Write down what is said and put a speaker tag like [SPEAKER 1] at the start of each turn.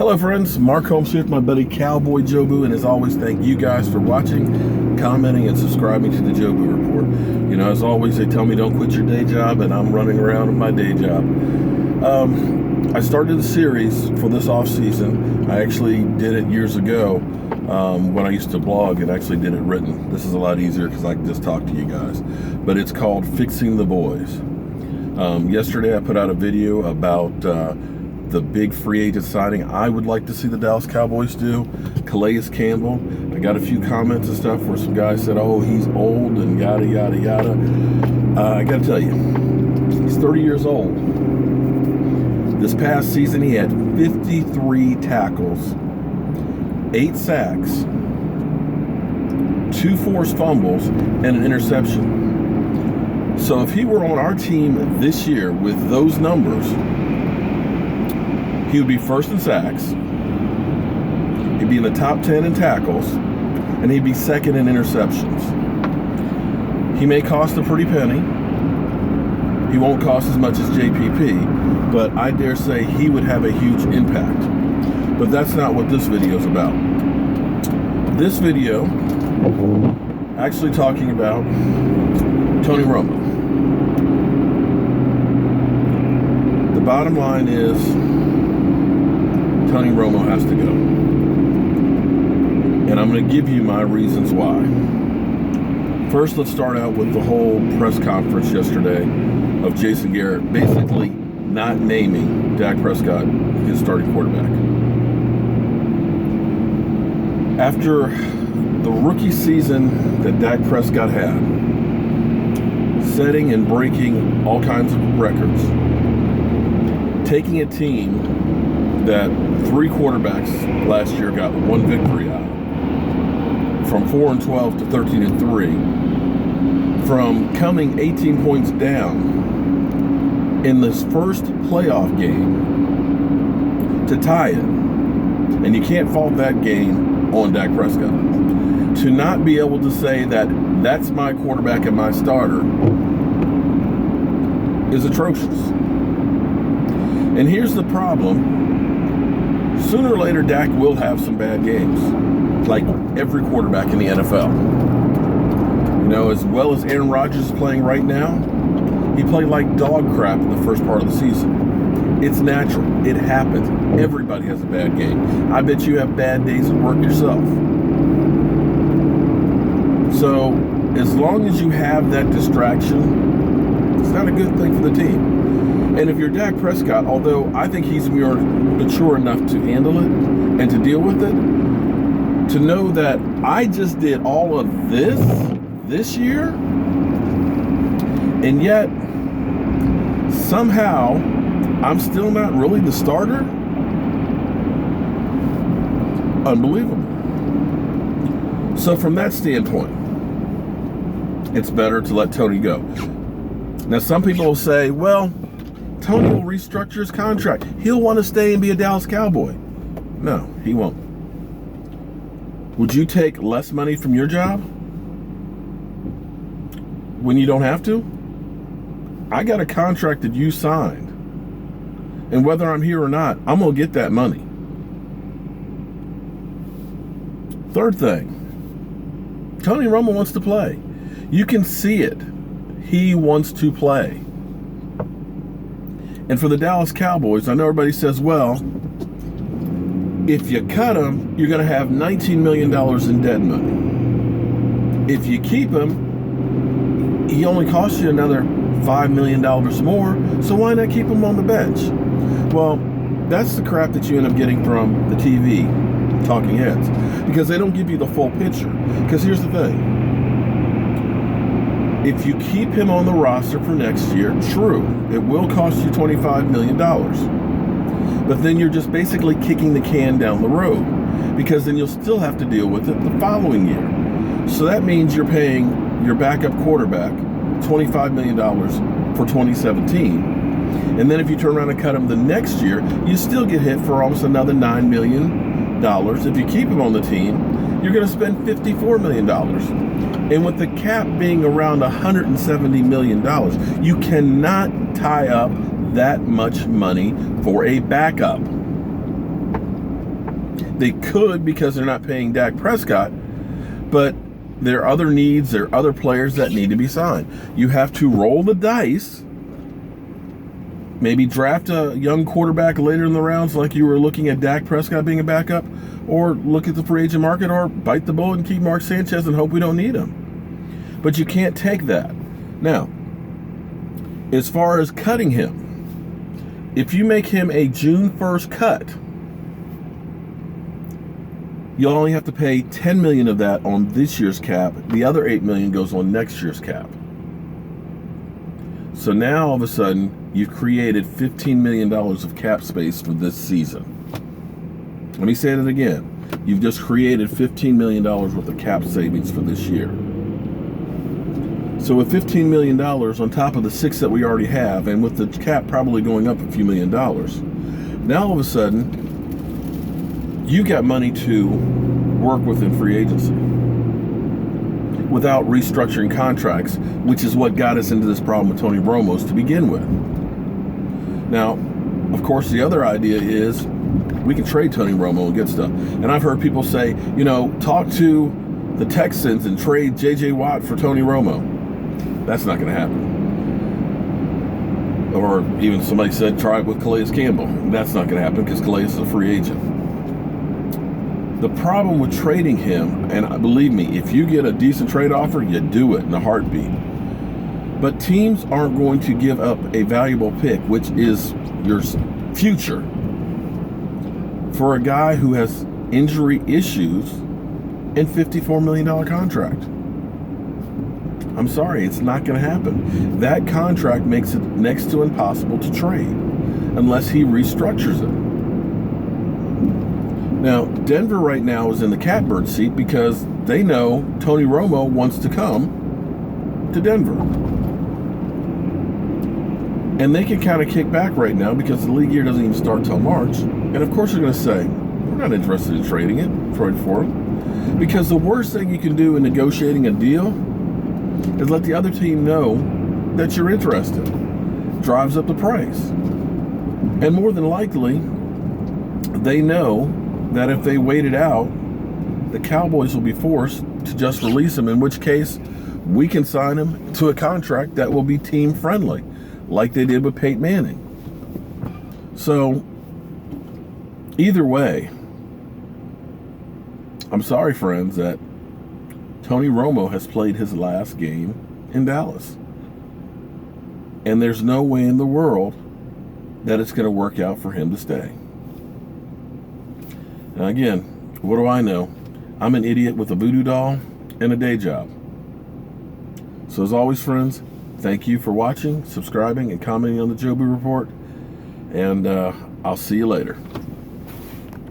[SPEAKER 1] Hello friends, Mark Holmes here with my buddy Cowboy Jobu, and as always, thank you guys for watching, commenting, and subscribing to the Jobu Report. You know, as always, they tell me don't quit your day job, and I'm running around with my day job. I started the series for this off season. I actually did it years ago when I used to blog, and actually did it written. This is a lot easier because I can just talk to you guys. But it's called Fixing the Boys. Yesterday I put out a video about the big free agent signing I would like to see the Dallas Cowboys do, Calais Campbell. I got a few comments and stuff where some guys said, oh, he's old and yada, yada, yada. I got to tell you, he's 30 years old. This past season, he had 53 tackles, 8 sacks, 2 forced fumbles, and an interception. So if he were on our team this year with those numbers, he would be first in sacks, he'd be in the top 10 in tackles, and he'd be second in interceptions. He may cost a pretty penny. He won't cost as much as JPP, but I dare say he would have a huge impact. But that's not what this video is about. This video, actually talking about Tony Romo. The bottom line is, Tony Romo has to go. And I'm going to give you my reasons why. First, let's start out with the whole press conference yesterday of Jason Garrett basically not naming Dak Prescott his starting quarterback. After the rookie season that Dak Prescott had, setting and breaking all kinds of records, taking a team that 3 quarterbacks last year got 1 victory out of, from 4-12 to 13-3, from coming 18 points down in this first playoff game to tie it, and you can't fault that game on Dak Prescott. To not be able to say that that's my quarterback and my starter is atrocious. And here's the problem. Sooner or later, Dak will have some bad games, like every quarterback in the NFL. You know, as well as Aaron Rodgers is playing right now, he played like dog crap in the first part of the season. It's natural. It happens. Everybody has a bad game. I bet you have bad days at work yourself. So, as long as you have that distraction, it's not a good thing for the team. And if you're Dak Prescott, although I think he's mature enough to handle it and to deal with it, to know that I just did all of this year, and yet somehow I'm still not really the starter? Unbelievable. So from that standpoint, it's better to let Tony go. Now some people will say, well, Tony will restructure his contract. He'll want to stay and be a Dallas Cowboy. No, he won't. Would you take less money from your job when you don't have to? I got a contract that you signed. And whether I'm here or not, I'm going to get that money. Third thing, Tony Romo wants to play. You can see it. He wants to play. And for the Dallas Cowboys, I know everybody says, well, if you cut him, you're going to have $19 million in dead money. If you keep him, he only costs you another $5 million more, so why not keep him on the bench? Well, that's the crap that you end up getting from the TV talking heads, because they don't give you the full picture. Because here's the thing. If you keep him on the roster for next year, true, it will cost you $25 million. But then you're just basically kicking the can down the road, because then you'll still have to deal with it the following year. So that means you're paying your backup quarterback $25 million for 2017. And then if you turn around and cut him the next year, you still get hit for almost another $9 million. If you keep him on the team, you're going to spend $54 million. And with the cap being around $170 million, you cannot tie up that much money for a backup. They could, because they're not paying Dak Prescott, but there are other needs, there are other players that need to be signed. You have to roll the dice, maybe draft a young quarterback later in the rounds like you were looking at Dak Prescott being a backup, or look at the free agent market, or bite the bullet and keep Mark Sanchez and hope we don't need him. But you can't take that. Now, as far as cutting him, if you make him a June 1st cut, you'll only have to pay $10 million of that on this year's cap. The other $8 million goes on next year's cap. So now all of a sudden, you've created $15 million of cap space for this season. Let me say it again. You've just created $15 million worth of cap savings for this year. So with $15 million on top of the $6 that we already have, and with the cap probably going up a few $1 million, now all of a sudden, you got money to work with in free agency without restructuring contracts, which is what got us into this problem with Tony Romo's to begin with. Now, of course, the other idea is we can trade Tony Romo and get stuff. And I've heard people say, talk to the Texans and trade J.J. Watt for Tony Romo. That's not going to happen. Or even somebody said, try it with Calais Campbell. That's not going to happen because Calais is a free agent. The problem with trading him, and believe me, if you get a decent trade offer, you do it in a heartbeat. But teams aren't going to give up a valuable pick, which is your future, for a guy who has injury issues and $54 million contract. I'm sorry, it's not going to happen. That contract makes it next to impossible to trade unless he restructures it. Now, Denver right now is in the catbird seat because they know Tony Romo wants to come to Denver. And they can kind of kick back right now because the league year doesn't even start till March. And of course they're going to say, we're not interested in trading for him. Because the worst thing you can do in negotiating a deal is let the other team know that you're interested. Drives up the price. And more than likely, they know that if they wait it out, the Cowboys will be forced to just release him, in which case we can sign him to a contract that will be team friendly, like they did with Peyton Manning. So, either way, I'm sorry, friends, that Tony Romo has played his last game in Dallas. And there's no way in the world that it's going to work out for him to stay. Now again, what do I know? I'm an idiot with a voodoo doll and a day job. So as always, friends, thank you for watching, subscribing, and commenting on the Jobu Report. And I'll see you later.